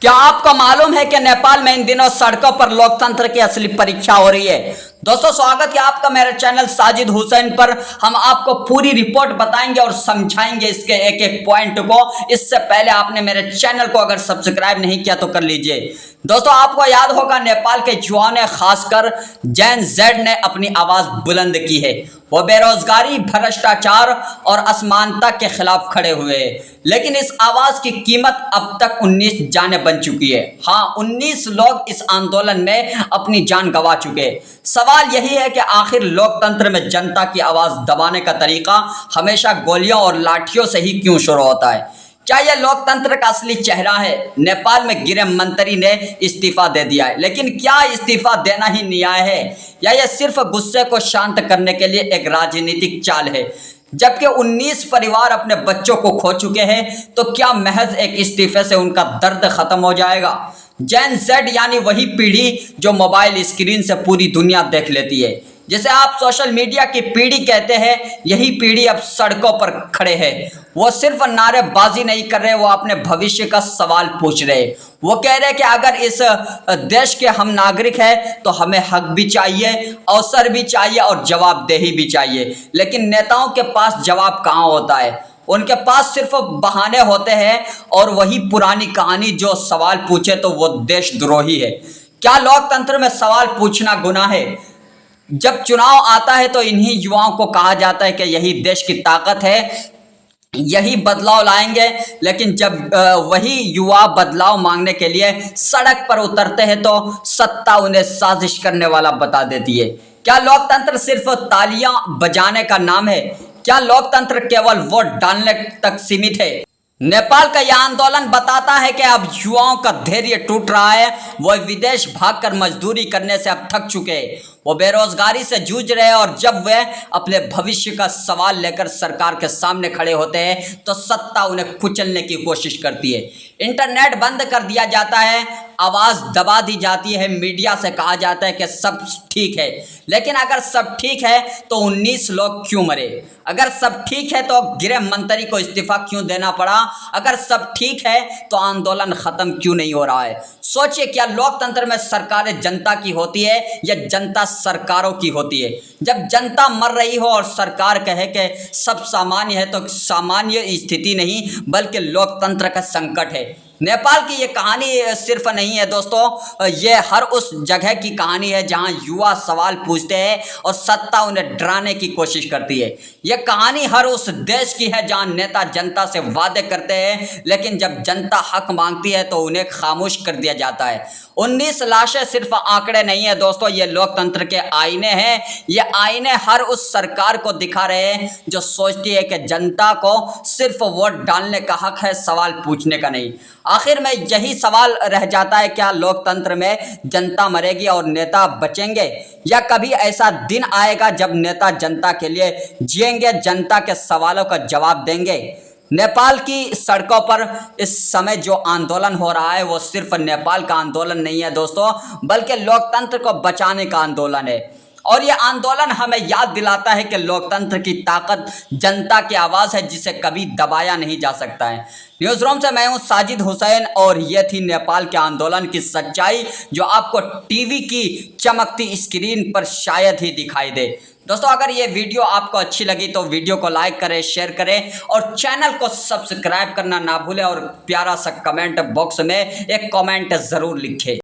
क्या आपको मालूम है कि नेपाल में इन दिनों सड़कों पर लोकतंत्र की असली परीक्षा हो रही है। दोस्तों, स्वागत है आपका मेरे चैनल साजिद हुसैन पर। हम आपको पूरी रिपोर्ट बताएंगे और समझाएंगे इसके एक एक पॉइंट को। इससे पहले आपने मेरे चैनल को अगर सब्सक्राइब नहीं किया तो कर लीजिए। दोस्तों, आपको याद होगा नेपाल के युवाओं ने, खासकर जेन जेड ने अपनी आवाज बुलंद की है। वो बेरोजगारी, भ्रष्टाचार और असमानता के खिलाफ खड़े हुए हैं। लेकिन इस आवाज की कीमत अब तक 19 जानें बन चुकी है। हाँ, 19 लोग इस आंदोलन में अपनी जान गंवा चुके हैं। सवाल यही है कि आखिर लोकतंत्र में जनता की आवाज दबाने का तरीका हमेशा गोलियों और लाठियों से ही क्यों शुरू होता है? क्या यह लोकतंत्र का असली चेहरा है? नेपाल में गृह मंत्री ने इस्तीफा दे दिया है, लेकिन क्या इस्तीफा देना ही न्याय है या यह सिर्फ गुस्से को शांत करने के लिए एक राजनीतिक चाल है? जबकि 19 परिवार अपने बच्चों को खो चुके हैं, तो क्या महज एक इस्तीफे से उनका दर्द खत्म हो जाएगा? जेन जेड यानी वही पीढ़ी जो मोबाइल स्क्रीन से पूरी दुनिया देख लेती है, जिसे आप सोशल मीडिया की पीढ़ी कहते हैं, यही पीढ़ी अब सड़कों पर खड़े हैं। वो सिर्फ नारेबाजी नहीं कर रहे, वो अपने भविष्य का सवाल पूछ रहे। वो कह रहे कि अगर इस देश के हम नागरिक हैं तो हमें हक भी चाहिए, अवसर भी चाहिए और जवाबदेही भी चाहिए। लेकिन नेताओं के पास जवाब कहाँ होता है? उनके पास सिर्फ बहाने होते हैं और वही पुरानी कहानी, जो सवाल पूछे तो वो देशद्रोही है। क्या लोकतंत्र में सवाल पूछना गुनाह है? जब चुनाव आता है तो इन्हीं युवाओं को कहा जाता है कि यही देश की ताकत है, यही बदलाव लाएंगे। लेकिन जब वही युवा बदलाव मांगने के लिए सड़क पर उतरते हैं तो सत्ता उन्हें साजिश करने वाला बता देती है। क्या लोकतंत्र सिर्फ तालियां बजाने का नाम है? क्या लोकतंत्र केवल वोट डालने तक सीमित है? नेपाल का यह आंदोलन बताता है कि अब युवाओं का धैर्य टूट रहा है। वो विदेश भागकर मजदूरी करने से अब थक चुके हैं। वो बेरोजगारी से जूझ रहे हैं और जब वे अपने भविष्य का सवाल लेकर सरकार के सामने खड़े होते हैं तो सत्ता उन्हें कुचलने की कोशिश करती है। इंटरनेट बंद कर दिया जाता है, आवाज़ दबा दी जाती है, मीडिया से कहा जाता है कि सब ठीक है। लेकिन अगर सब ठीक है तो 19 लोग क्यों मरे? अगर सब ठीक है तो गृह मंत्री को इस्तीफा क्यों देना पड़ा? अगर सब ठीक है तो आंदोलन खत्म क्यों नहीं हो रहा है? सोचिए, क्या लोकतंत्र में सरकारें जनता की होती है या जनता सरकारों की होती है? जब जनता मर रही हो और सरकार कहे कि सब सामान्य है, तो सामान्य स्थिति नहीं बल्कि लोकतंत्र का संकट है। नेपाल की ये कहानी सिर्फ नहीं है दोस्तों, ये हर उस जगह की कहानी है जहां युवा सवाल पूछते हैं और सत्ता उन्हें डराने की कोशिश करती है। ये कहानी हर उस देश की है जहां नेता जनता से वादे करते हैं, लेकिन जब जनता हक मांगती है तो उन्हें खामोश कर दिया जाता है। 19 लाशें सिर्फ आंकड़े नहीं है दोस्तों, ये लोकतंत्र के आईने हैं। ये आईने हर उस सरकार को दिखा रहे हैं जो सोचती है कि जनता को सिर्फ वोट डालने का हक है, सवाल पूछने का नहीं। आखिर में यही सवाल रह जाता है, क्या लोकतंत्र में जनता मरेगी और नेता बचेंगे, या कभी ऐसा दिन आएगा जब नेता जनता के लिए जिएंगे, जनता के सवालों का जवाब देंगे? नेपाल की सड़कों पर इस समय जो आंदोलन हो रहा है वो सिर्फ नेपाल का आंदोलन नहीं है दोस्तों, बल्कि लोकतंत्र को बचाने का आंदोलन है। और ये आंदोलन हमें याद दिलाता है कि लोकतंत्र की ताकत जनता की आवाज़ है, जिसे कभी दबाया नहीं जा सकता है। न्यूज़ रूम से मैं हूँ साजिद हुसैन और ये थी नेपाल के आंदोलन की सच्चाई, जो आपको टीवी की चमकती स्क्रीन पर शायद ही दिखाई दे। दोस्तों, अगर ये वीडियो आपको अच्छी लगी तो वीडियो को लाइक करें, शेयर करें और चैनल को सब्सक्राइब करना ना भूलें और प्यारा सा कमेंट बॉक्स में एक कमेंट ज़रूर लिखें।